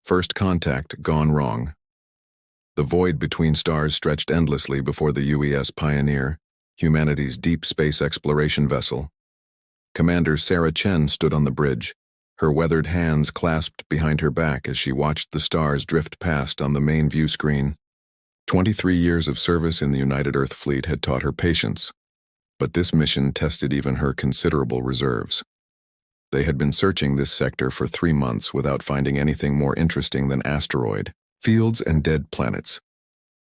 First contact gone wrong. The void between stars stretched endlessly before the UES Pioneer, humanity's deep space exploration vessel. Commander Sarah Chen stood on the bridge, her weathered hands clasped behind her back as she watched the stars drift past on the main view screen. 23 years of service in the United Earth Fleet had taught her patience, but this mission tested even her considerable reserves. They had been searching this sector for 3 months without finding anything more interesting than asteroid, fields, and dead planets.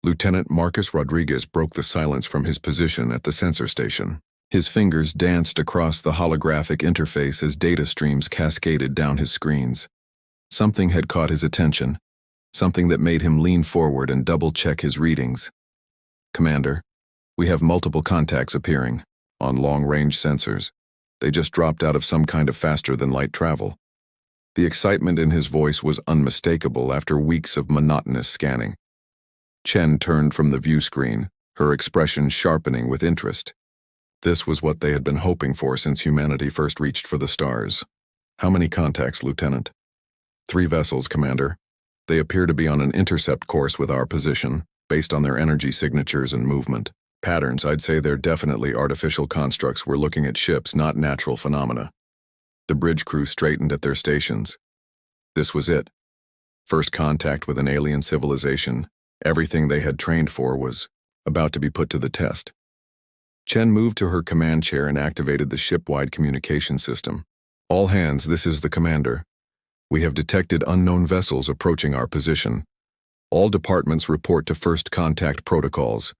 Lieutenant Marcus Rodriguez broke the silence from his position at the sensor station. His fingers danced across the holographic interface as data streams cascaded down his screens. Something had caught his attention, something that made him lean forward and double-check his readings. "Commander, we have multiple contacts appearing, on long-range sensors. They just dropped out of some kind of faster-than-light travel." The excitement in his voice was unmistakable after weeks of monotonous scanning. Chen turned from the view screen, her expression sharpening with interest. This was what they had been hoping for since humanity first reached for the stars. "How many contacts, Lieutenant?" 3 vessels, Commander. They appear to be on an intercept course with our position, based on their energy signatures and movement patterns. I'd say they're definitely artificial constructs. We're looking at ships, not natural phenomena. The bridge crew straightened at their stations. This was it. First contact with an alien civilization. Everything they had trained for was about to be put to the test. Chen moved to her command chair and activated the ship-wide communication system. "All hands, this is the commander. We have detected unknown vessels approaching our position. All departments report to first contact protocols.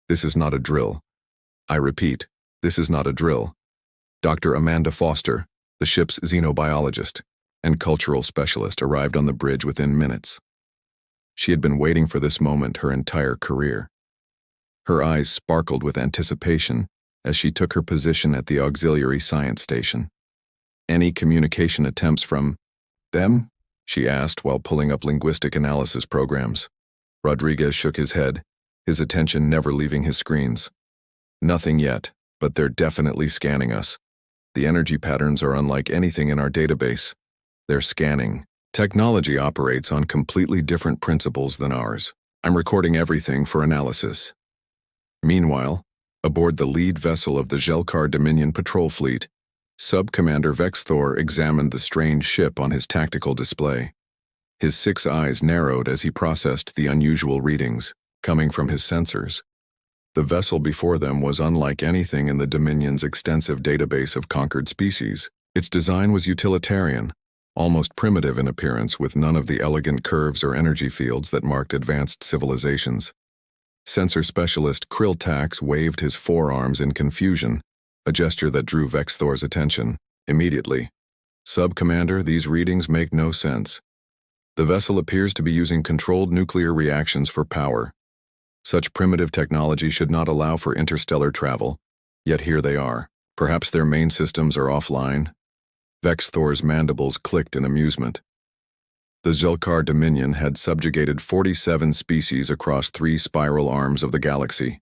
This is not a drill. I repeat, this is not a drill." Dr. Amanda Foster, the ship's xenobiologist and cultural specialist, arrived on the bridge within minutes. She had been waiting for this moment her entire career. Her eyes sparkled with anticipation as she took her position at the auxiliary science station. "Any communication attempts from them?" she asked while pulling up linguistic analysis programs. Rodriguez shook his head, his attention never leaving his screens. "Nothing yet, but they're definitely scanning us. The energy patterns are unlike anything in our database. They're scanning. Technology operates on completely different principles than ours. I'm recording everything for analysis." Meanwhile, aboard the lead vessel of the Zelkar Dominion patrol fleet, Sub-Commander Vexthor examined the strange ship on his tactical display. His 6 eyes narrowed as he processed the unusual readings coming from his sensors. The vessel before them was unlike anything in the Dominion's extensive database of conquered species. Its design was utilitarian, almost primitive in appearance, with none of the elegant curves or energy fields that marked advanced civilizations. Sensor specialist Krilltax waved his forearms in confusion, a gesture that drew Vexthor's attention. "Immediately. Sub-Commander, these readings make no sense. The vessel appears to be using controlled nuclear reactions for power. Such primitive technology should not allow for interstellar travel, yet here they are. Perhaps their main systems are offline." Vexthor's mandibles clicked in amusement. The Zelkar Dominion had subjugated 47 species across 3 spiral arms of the galaxy.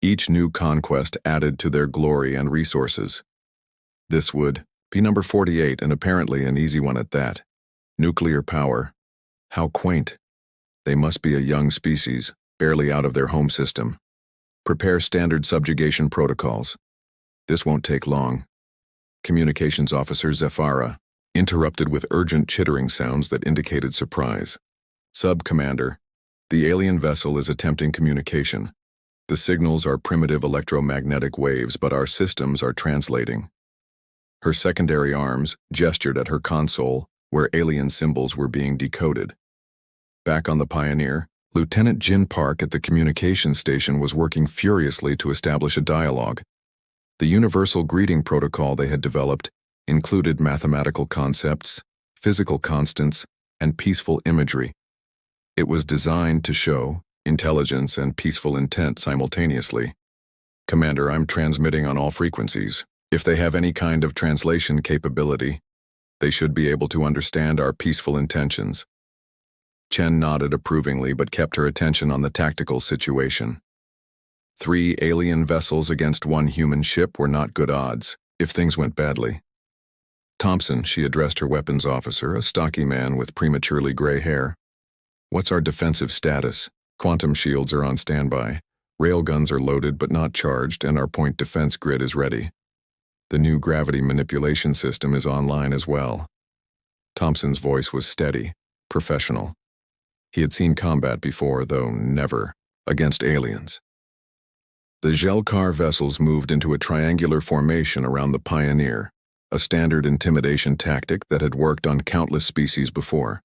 Each new conquest added to their glory and resources. This would be number 48, and apparently an easy one at that. Nuclear power. How quaint. They must be a young species, barely out of their home system. Prepare standard subjugation protocols. This won't take long. Communications Officer Zephyra interrupted with urgent chittering sounds that indicated surprise. "Sub-Commander, the alien vessel is attempting communication. The signals are primitive electromagnetic waves, but our systems are translating." Her secondary arms gestured at her console, where alien symbols were being decoded. Back on the Pioneer, Lieutenant Jin Park at the communications station was working furiously to establish a dialogue. The universal greeting protocol they had developed included mathematical concepts, physical constants, and peaceful imagery. It was designed to show intelligence and peaceful intent simultaneously. "Commander, I'm transmitting on all frequencies. If they have any kind of translation capability, they should be able to understand our peaceful intentions." Chen nodded approvingly but kept her attention on the tactical situation. 3 alien vessels against 1 human ship were not good odds, if things went badly. Thompson, she addressed her weapons officer, a stocky man with prematurely gray hair. What's our defensive status? Quantum shields are on standby. Railguns are loaded but not charged, and our point defense grid is ready. The new gravity manipulation system is online as well. Thompson's voice was steady, professional. He had seen combat before, though never against aliens. The Zelkar vessels moved into a triangular formation around the Pioneer, a standard intimidation tactic that had worked on countless species before.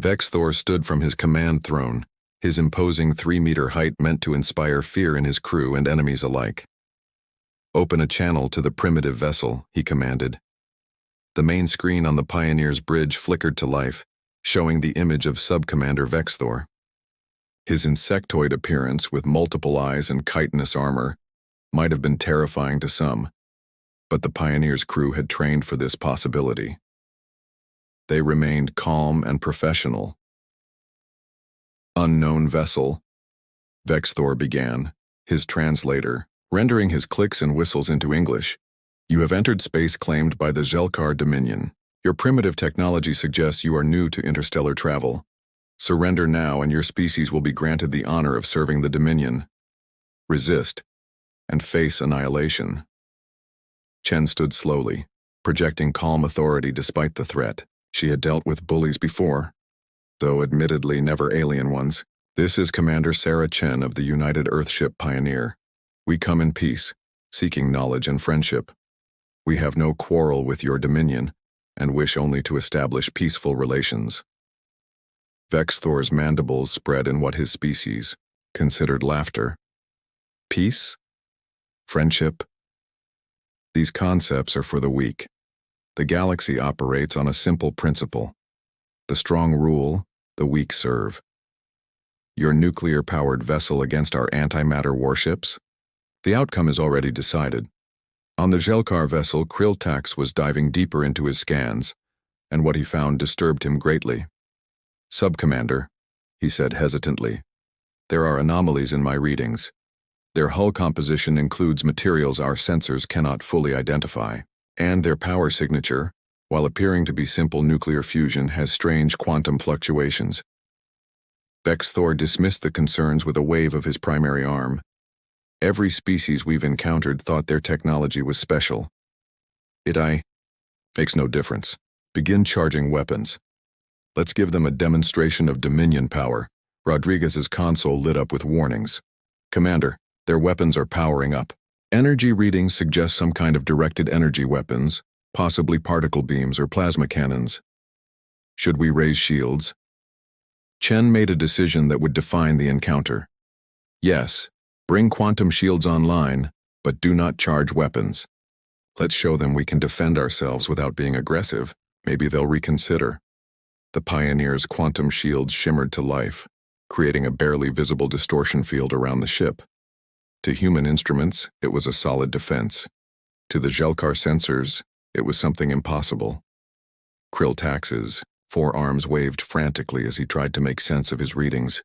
Vexthor stood from his command throne, his imposing 3-meter height meant to inspire fear in his crew and enemies alike. Open a channel to the primitive vessel, he commanded. The main screen on the Pioneer's bridge flickered to life, showing the image of Subcommander Vexthor. His insectoid appearance with multiple eyes and chitinous armor might have been terrifying to some, but the Pioneer's crew had trained for this possibility. They remained calm and professional. Unknown vessel, Vexthor began, his translator, rendering his clicks and whistles into English. You have entered space claimed by the Zelkar Dominion. Your primitive technology suggests you are new to interstellar travel. Surrender now and your species will be granted the honor of serving the Dominion. Resist, and face annihilation. Chen stood slowly, projecting calm authority despite the threat. She had dealt with bullies before, though admittedly never alien ones. This is Commander Sarah Chen of the United Earthship Pioneer. We come in peace, seeking knowledge and friendship. We have no quarrel with your Dominion, and wish only to establish peaceful relations. Vexthor's mandibles spread in what his species considered laughter. Peace? Friendship? These concepts are for the weak. The galaxy operates on a simple principle. The strong rule, the weak serve. Your nuclear-powered vessel against our antimatter warships? The outcome is already decided. On the Zelkar vessel, Kriltax was diving deeper into his scans, and what he found disturbed him greatly. Subcommander, he said hesitantly, there are anomalies in my readings. Their hull composition includes materials our sensors cannot fully identify, and their power signature, while appearing to be simple nuclear fusion, has strange quantum fluctuations. Vexthor dismissed the concerns with a wave of his primary arm. Every species we've encountered thought their technology was special. Makes no difference. Begin charging weapons. Let's give them a demonstration of Dominion power. Rodriguez's console lit up with warnings. Commander, their weapons are powering up. Energy readings suggest some kind of directed energy weapons, possibly particle beams or plasma cannons. Should we raise shields? Chen made a decision that would define the encounter. Yes, bring quantum shields online, but do not charge weapons. Let's show them we can defend ourselves without being aggressive. Maybe they'll reconsider. The Pioneer's quantum shields shimmered to life, creating a barely visible distortion field around the ship. To human instruments, it was a solid defense. To the Zelkar sensors, it was something impossible. Kriltax's forearms waved frantically as he tried to make sense of his readings.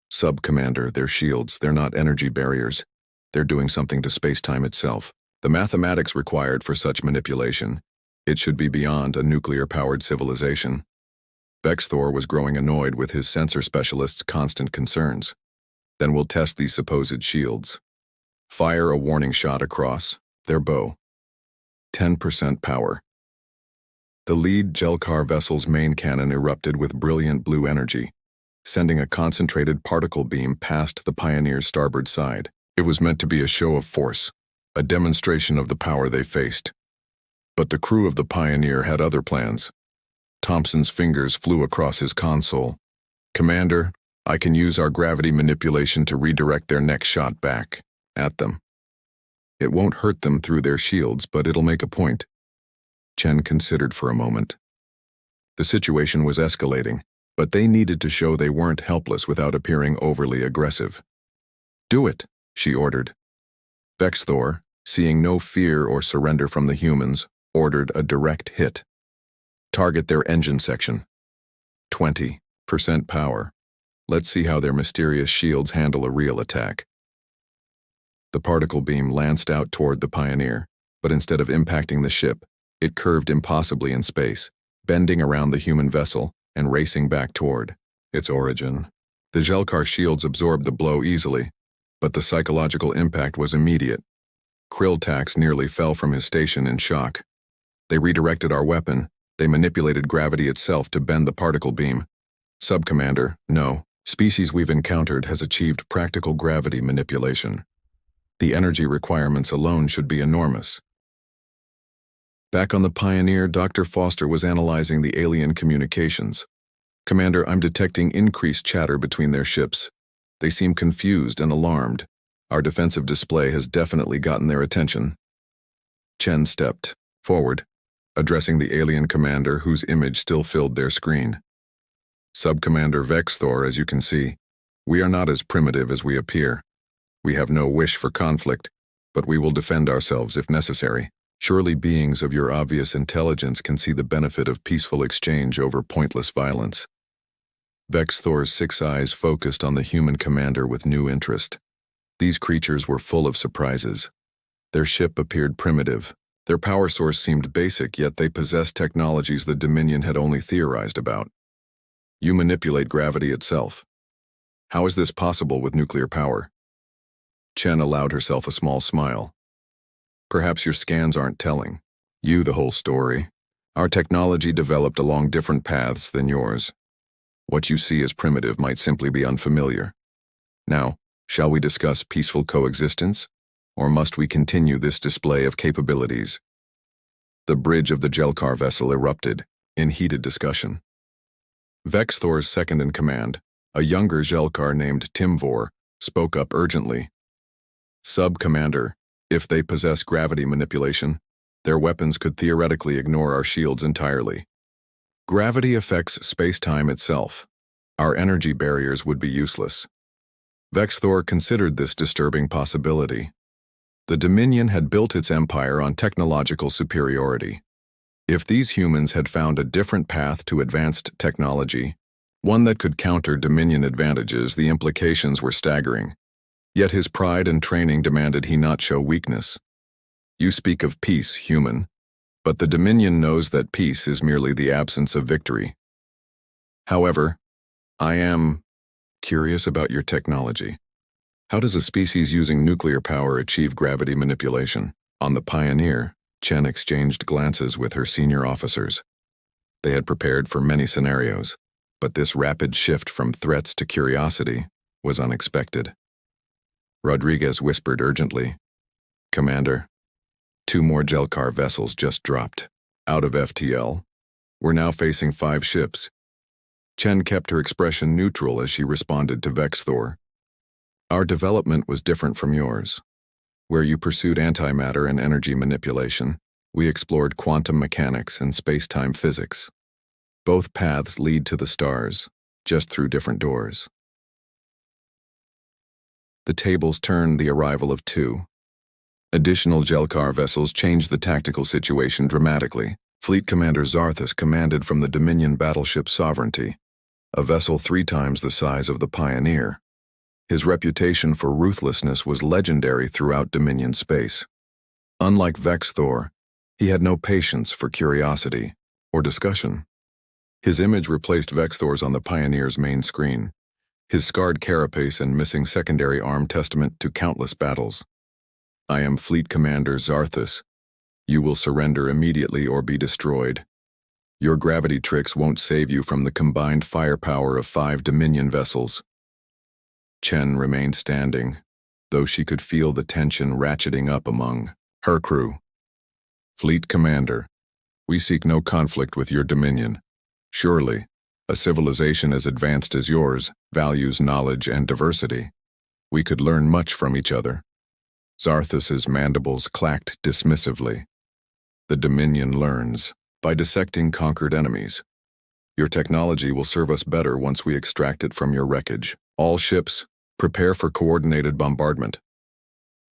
Sub-Commander, they're shields, they're not energy barriers. They're doing something to space-time itself. The mathematics required for such manipulation, it should be beyond a nuclear-powered civilization. Vexthor was growing annoyed with his sensor specialist's constant concerns. Then we'll test these supposed shields. Fire a warning shot across their bow. 10% power. The lead Zelkar vessel's main cannon erupted with brilliant blue energy, sending a concentrated particle beam past the Pioneer's starboard side. It was meant to be a show of force, a demonstration of the power they faced. But the crew of the Pioneer had other plans. Thompson's fingers flew across his console. Commander, I can use our gravity manipulation to redirect their next shot back at them. It won't hurt them through their shields, but it'll make a point. Chen considered for a moment. The situation was escalating, but they needed to show they weren't helpless without appearing overly aggressive. Do it, she ordered. Vexthor, seeing no fear or surrender from the humans, ordered a direct hit. Target their engine section. 20% power. Let's see how their mysterious shields handle a real attack. The particle beam lanced out toward the Pioneer, but instead of impacting the ship, It curved impossibly in space, bending around the human vessel and racing back toward its origin. The Jelkar shields absorbed the blow easily, but the psychological impact was immediate. Krilltax nearly fell from his station in shock. They redirected our weapon. They manipulated gravity itself to bend the particle beam. Sub-Commander, no species we've encountered has achieved practical gravity manipulation. The energy requirements alone should be enormous. Back on the Pioneer, Dr. Foster was analyzing the alien communications. Commander, I'm detecting increased chatter between their ships. They seem confused and alarmed. Our defensive display has definitely gotten their attention. Chen stepped forward, addressing the alien commander whose image still filled their screen. Sub-Commander Vexthor, as you can see, we are not as primitive as we appear. We have no wish for conflict, but we will defend ourselves if necessary. Surely beings of your obvious intelligence can see the benefit of peaceful exchange over pointless violence. Vexthor's 6 eyes focused on the human commander with new interest. These creatures were full of surprises. Their ship appeared primitive. Their power source seemed basic, yet they possessed technologies the Dominion had only theorized about. You manipulate gravity itself. How is this possible with nuclear power? Chen allowed herself a small smile. Perhaps your scans aren't telling you the whole story. Our technology developed along different paths than yours. What you see as primitive might simply be unfamiliar. Now, shall we discuss peaceful coexistence, or must we continue this display of capabilities? The bridge of the Jelkar vessel erupted in heated discussion. Vexthor's second-in-command, a younger Jelkar named Timvor, spoke up urgently. Sub-Commander, if they possess gravity manipulation, their weapons could theoretically ignore our shields entirely. Gravity affects space-time itself. Our energy barriers would be useless. Vexthor considered this disturbing possibility. The Dominion had built its empire on technological superiority. If these humans had found a different path to advanced technology, one that could counter Dominion advantages, the implications were staggering. Yet his pride and training demanded he not show weakness. You speak of peace, human, but the Dominion knows that peace is merely the absence of victory. However, I am curious about your technology. How does a species using nuclear power achieve gravity manipulation? On the Pioneer, Chen exchanged glances with her senior officers. They had prepared for many scenarios, but this rapid shift from threats to curiosity was unexpected. Rodriguez whispered urgently, Commander, 2 more Jelkar vessels just dropped out of FTL. We're now facing 5 ships. Chen kept her expression neutral as she responded to Vexthor. Our development was different from yours. Where you pursued antimatter and energy manipulation, we explored quantum mechanics and space-time physics. Both paths lead to the stars, just through different doors. The tables turned the arrival of 2. Additional Jelkar vessels changed the tactical situation dramatically. Fleet Commander Zarthus commanded from the Dominion battleship Sovereignty, a vessel 3 times the size of the Pioneer. His reputation for ruthlessness was legendary throughout Dominion space. Unlike Vexthor, he had no patience for curiosity or discussion. His image replaced Vexthor's on the Pioneer's main screen, his scarred carapace and missing secondary arm testament to countless battles. I am Fleet Commander Zarthus. You will surrender immediately or be destroyed. Your gravity tricks won't save you from the combined firepower of 5 Dominion vessels. Chen remained standing, though she could feel the tension ratcheting up among her crew. Fleet Commander, we seek no conflict with your Dominion. Surely, a civilization as advanced as yours values knowledge and diversity. We could learn much from each other. Zarthus's mandibles clacked dismissively. The Dominion learns by dissecting conquered enemies. Your technology will serve us better once we extract it from your wreckage. All ships, prepare for coordinated bombardment.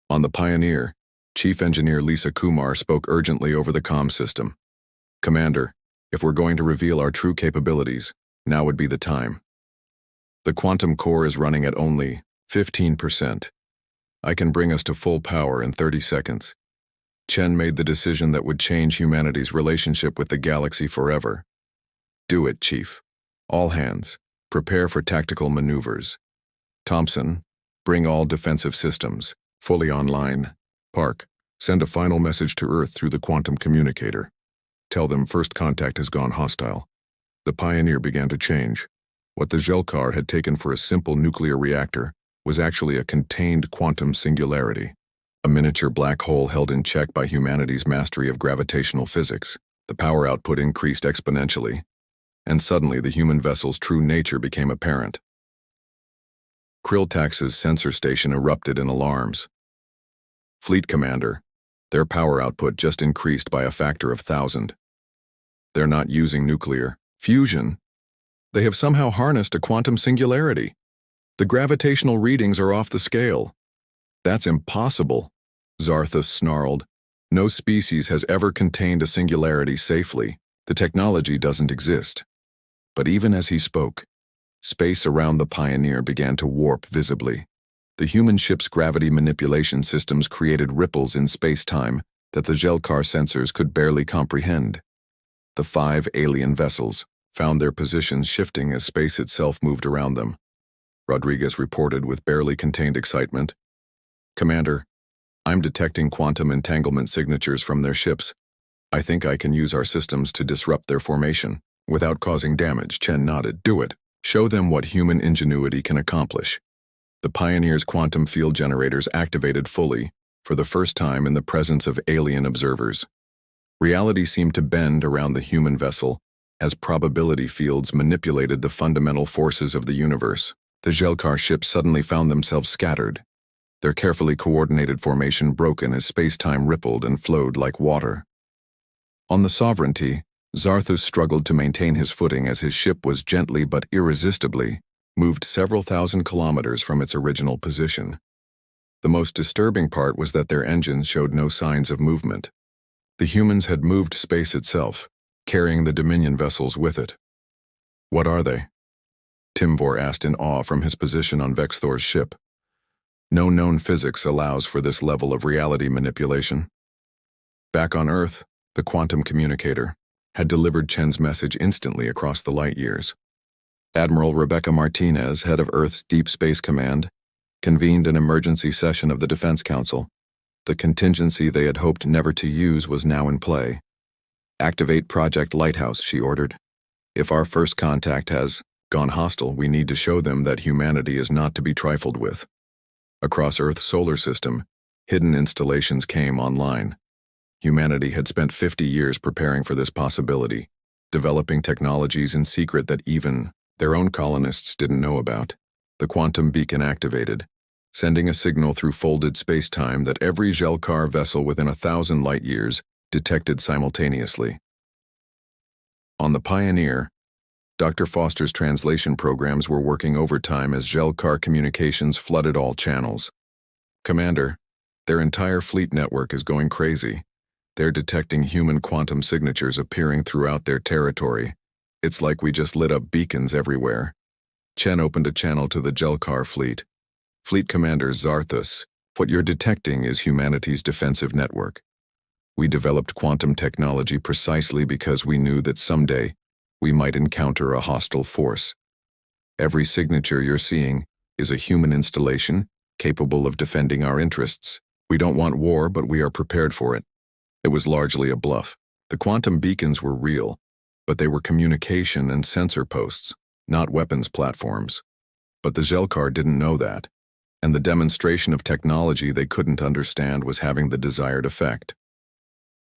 On the Pioneer, Chief Engineer Lisa Kumar spoke urgently over the comm system. Commander, if we're going to reveal our true capabilities, now would be the time. The quantum core is running at only 15%. I can bring us to full power in 30 seconds. Chen made the decision that would change humanity's relationship with the galaxy forever. Do it, Chief. All hands, prepare for tactical maneuvers. Thompson, bring all defensive systems, fully online. Park, send a final message to Earth through the quantum communicator. Tell them first contact has gone hostile. The Pioneer began to change. What the Zelkar had taken for a simple nuclear reactor was actually a contained quantum singularity. A miniature black hole held in check by humanity's mastery of gravitational physics. The power output increased exponentially, and suddenly the human vessel's true nature became apparent. Krilltax's sensor station erupted in alarms. Fleet Commander, their power output just increased by a factor of 1,000. They're not using nuclear fusion. They have somehow harnessed a quantum singularity. The gravitational readings are off the scale. That's impossible, Zarthus snarled. No species has ever contained a singularity safely. The technology doesn't exist. But even as he spoke, space around the Pioneer began to warp visibly. The human ship's gravity manipulation systems created ripples in space-time that the Zelkar sensors could barely comprehend. The 5 alien vessels found their positions shifting as space itself moved around them. Rodriguez reported with barely contained excitement. Commander, I'm detecting quantum entanglement signatures from their ships. I think I can use our systems to disrupt their formation without causing damage. Chen nodded. Do it. Show them what human ingenuity can accomplish. The Pioneer's quantum field generators activated fully, for the first time in the presence of alien observers. Reality seemed to bend around the human vessel as probability fields manipulated the fundamental forces of the universe. The Zelkar ships suddenly found themselves scattered, their carefully coordinated formation broken as space-time rippled and flowed like water. On the Sovereignty, Zarthus struggled to maintain his footing as his ship was gently but irresistibly moved several thousand kilometers from its original position. The most disturbing part was that their engines showed no signs of movement. The humans had moved space itself, carrying the Dominion vessels with it. What are they? Timvor asked in awe from his position on Vexthor's ship. No known physics allows for this level of reality manipulation. Back on Earth, the quantum communicator had delivered Chen's message instantly across the light years. Admiral Rebecca Martinez, head of Earth's Deep Space Command, convened an emergency session of the Defense Council. The contingency they had hoped never to use was now in play. Activate Project Lighthouse, she ordered. If our first contact has gone hostile, we need to show them that humanity is not to be trifled with. Across Earth's solar system, hidden installations came online. Humanity had spent 50 years preparing for this possibility, developing technologies in secret that even their own colonists didn't know about. The quantum beacon activated, sending a signal through folded space-time that every Zelkar vessel within 1,000 light-years detected simultaneously. On the Pioneer, Dr. Foster's translation programs were working overtime as Zelkar communications flooded all channels. Commander, their entire fleet network is going crazy. They're detecting human quantum signatures appearing throughout their territory. It's like we just lit up beacons everywhere. Chen opened a channel to the Zelkar fleet. Fleet Commander Zarthus, what you're detecting is humanity's defensive network. We developed quantum technology precisely because we knew that someday we might encounter a hostile force. Every signature you're seeing is a human installation capable of defending our interests. We don't want war, but we are prepared for it. It was largely a bluff. The quantum beacons were real, but they were communication and sensor posts, not weapons platforms. But the Zelkar didn't know that, and the demonstration of technology they couldn't understand was having the desired effect.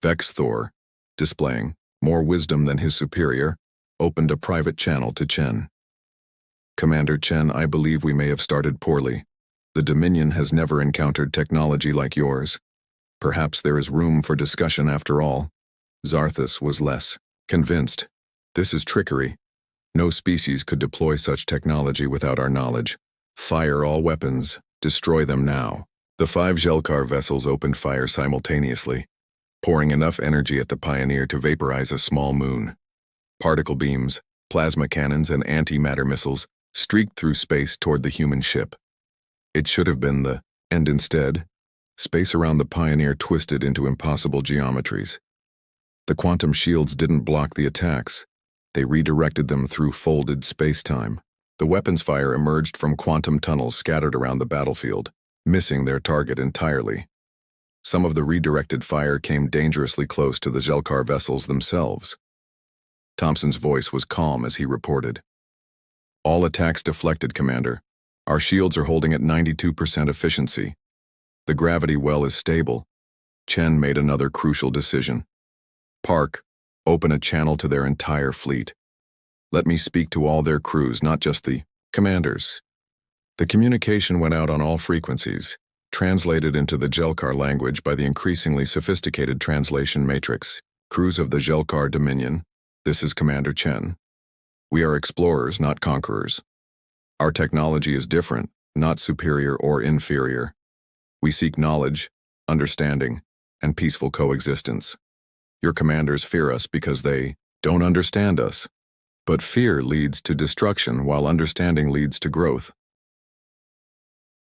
Vexthor, displaying more wisdom than his superior, opened a private channel to Chen. Commander Chen, I believe we may have started poorly. The Dominion has never encountered technology like yours. Perhaps there is room for discussion after all. Zarthus was less convinced. This is trickery. No species could deploy such technology without our knowledge. Fire all weapons. Destroy them now. The 5 Zelkar vessels opened fire simultaneously, pouring enough energy at the Pioneer to vaporize a small moon. Particle beams, plasma cannons, and antimatter missiles streaked through space toward the human ship. It should have been the end instead. Space around the Pioneer twisted into impossible geometries. The quantum shields didn't block the attacks. They redirected them through folded space-time. The weapons fire emerged from quantum tunnels scattered around the battlefield, missing their target entirely. Some of the redirected fire came dangerously close to the Zelkar vessels themselves. Thompson's voice was calm as he reported. "All attacks deflected, Commander. Our shields are holding at 92% efficiency. The gravity well is stable." Chen made another crucial decision. "Park, open a channel to their entire fleet. Let me speak to all their crews, not just the commanders." The communication went out on all frequencies, translated into the Zelkar language by the increasingly sophisticated translation matrix. "Crews of the Zelkar Dominion, this is Commander Chen. We are explorers, not conquerors. Our technology is different, not superior or inferior. We seek knowledge, understanding, and peaceful coexistence. Your commanders fear us because they don't understand us. But fear leads to destruction while understanding leads to growth."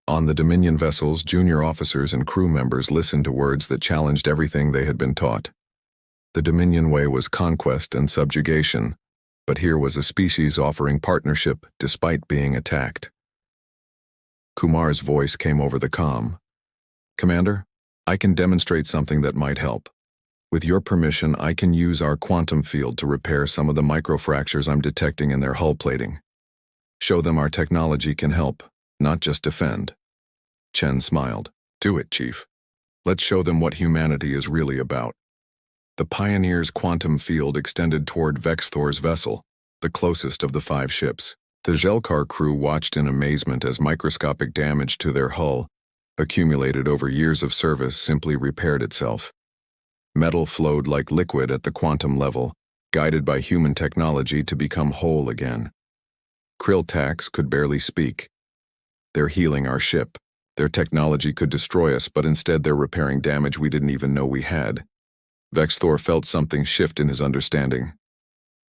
On the Dominion vessels, junior officers and crew members listened to words that challenged everything they had been taught. The Dominion way was conquest and subjugation, but here was a species offering partnership despite being attacked. Kumar's voice came over the comm. "Commander, I can demonstrate something that might help. With your permission, I can use our quantum field to repair some of the microfractures I'm detecting in their hull plating. Show them our technology can help, not just defend." Chen smiled. "Do it, Chief. Let's show them what humanity is really about." The Pioneer's quantum field extended toward Vexthor's vessel, the closest of the 5 ships. The Zelkar crew watched in amazement as microscopic damage to their hull, accumulated over years of service, simply repaired itself. Metal flowed like liquid at the quantum level, guided by human technology to become whole again. Krill-Tax could barely speak. "They're healing our ship. Their technology could destroy us, but instead they're repairing damage we didn't even know we had." Vexthor felt something shift in his understanding.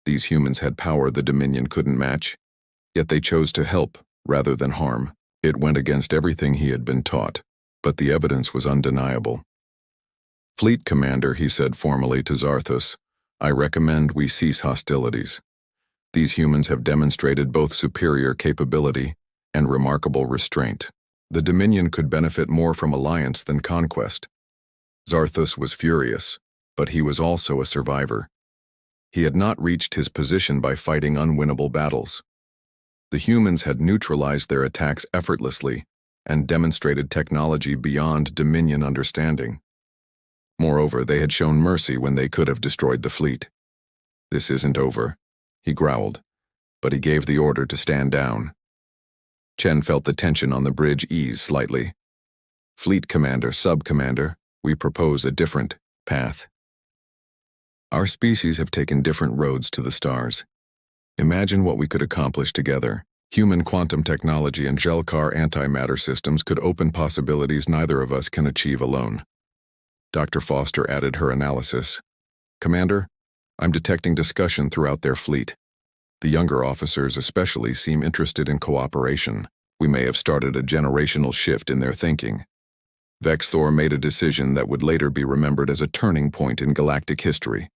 These humans had power the Dominion couldn't match, yet they chose to help rather than harm. It went against everything he had been taught, but the evidence was undeniable. "Fleet Commander," he said formally to Zarthus, "I recommend we cease hostilities. These humans have demonstrated both superior capability and remarkable restraint. The Dominion could benefit more from alliance than conquest." Zarthus was furious, but he was also a survivor. He had not reached his position by fighting unwinnable battles. The humans had neutralized their attacks effortlessly and demonstrated technology beyond Dominion understanding. Moreover, they had shown mercy when they could have destroyed the fleet. "This isn't over," he growled, but he gave the order to stand down. Chen felt the tension on the bridge ease slightly. "Fleet Commander, Sub-Commander, we propose a different path. Our species have taken different roads to the stars. Imagine what we could accomplish together. Human quantum technology and Zelkar antimatter systems could open possibilities neither of us can achieve alone." Dr. Foster added her analysis. "Commander, I'm detecting discussion throughout their fleet. The younger officers especially seem interested in cooperation. We may have started a generational shift in their thinking." Vexthor made a decision that would later be remembered as a turning point in galactic history.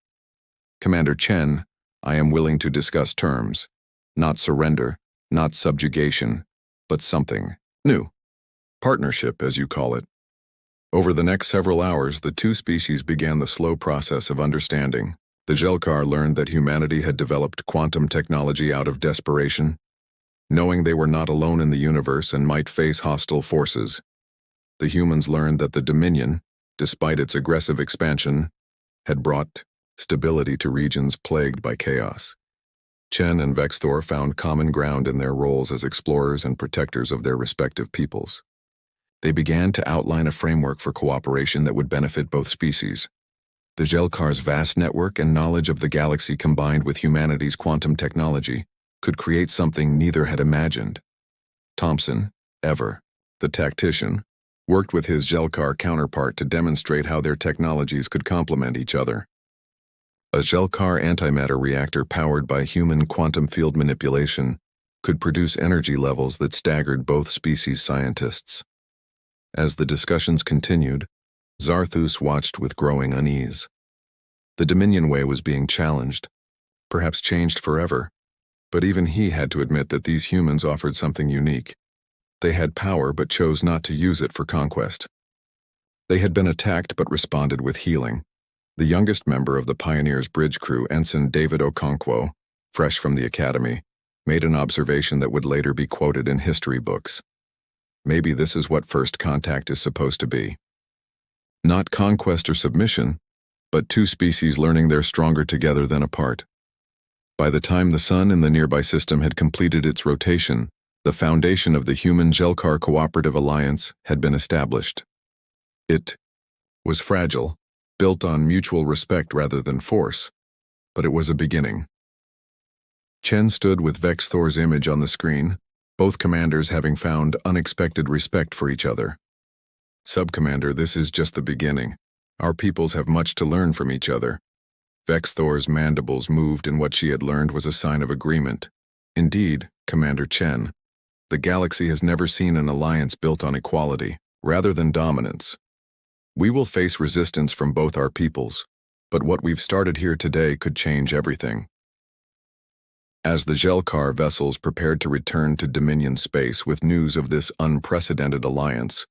"Commander Chen, I am willing to discuss terms. Not surrender, not subjugation, but something new. Partnership, as you call it." Over the next several hours, the two species began the slow process of understanding. The Zelkar learned that humanity had developed quantum technology out of desperation, knowing they were not alone in the universe and might face hostile forces. The humans learned that the Dominion, despite its aggressive expansion, had brought stability to regions plagued by chaos. Chen and Vexthor found common ground in their roles as explorers and protectors of their respective peoples. They began to outline a framework for cooperation that would benefit both species. The Zelkar's vast network and knowledge of the galaxy combined with humanity's quantum technology could create something neither had imagined. Thompson, the tactician, worked with his Zelkar counterpart to demonstrate how their technologies could complement each other. A Zelkar antimatter reactor powered by human quantum field manipulation could produce energy levels that staggered both species scientists. As the discussions continued, Zarthus watched with growing unease. The Dominion way was being challenged, perhaps changed forever, but even he had to admit that these humans offered something unique. They had power but chose not to use it for conquest. They had been attacked but responded with healing. The youngest member of the Pioneers' bridge crew, Ensign David Okonkwo, fresh from the academy, made an observation that would later be quoted in history books. Maybe this is what first contact is supposed to be. Not conquest or submission, but two species learning they're stronger together than apart. By the time the sun in the nearby system had completed its rotation, the foundation of the human Jelkar Cooperative Alliance had been established. It was fragile, built on mutual respect rather than force, but it was a beginning. Chen stood with Vex Thor's image on the screen, both commanders having found unexpected respect for each other. Sub-Commander, this is just the beginning. Our peoples have much to learn from each other. Vex Thor's mandibles moved, and what she had learned was a sign of agreement. Indeed, Commander Chen, the galaxy has never seen an alliance built on equality, rather than dominance. We will face resistance from both our peoples, but what we've started here today could change everything. As the Jelkar vessels prepared to return to Dominion space with news of this unprecedented alliance,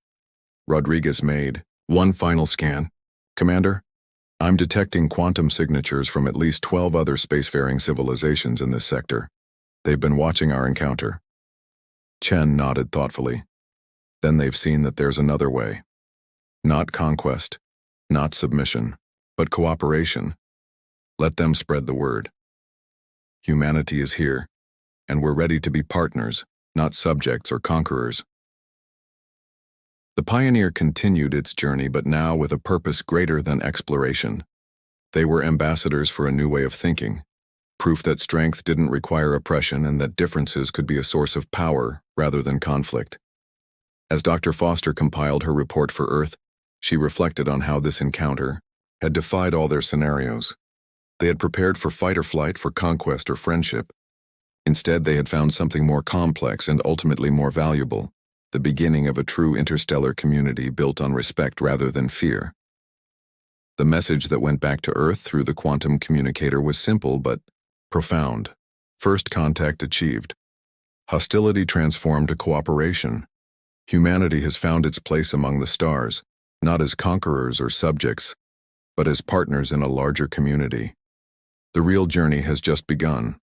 Rodriguez made one final scan. Commander, I'm detecting quantum signatures from at least 12 other spacefaring civilizations in this sector. They've been watching our encounter. Chen nodded thoughtfully. Then they've seen that there's another way. Not conquest, not submission, but cooperation. Let them spread the word. Humanity is here, and we're ready to be partners, not subjects or conquerors. The Pioneer continued its journey, but now with a purpose greater than exploration. They were ambassadors for a new way of thinking, proof that strength didn't require oppression and that differences could be a source of power rather than conflict. As Dr. Foster compiled her report for Earth, she reflected on how this encounter had defied all their scenarios. They had prepared for fight or flight, for conquest or friendship. Instead, they had found something more complex and ultimately more valuable, the beginning of a true interstellar community built on respect rather than fear. The message that went back to Earth through the quantum communicator was simple but profound. First contact achieved. Hostility transformed to cooperation. Humanity has found its place among the stars, not as conquerors or subjects, but as partners in a larger community. The real journey has just begun.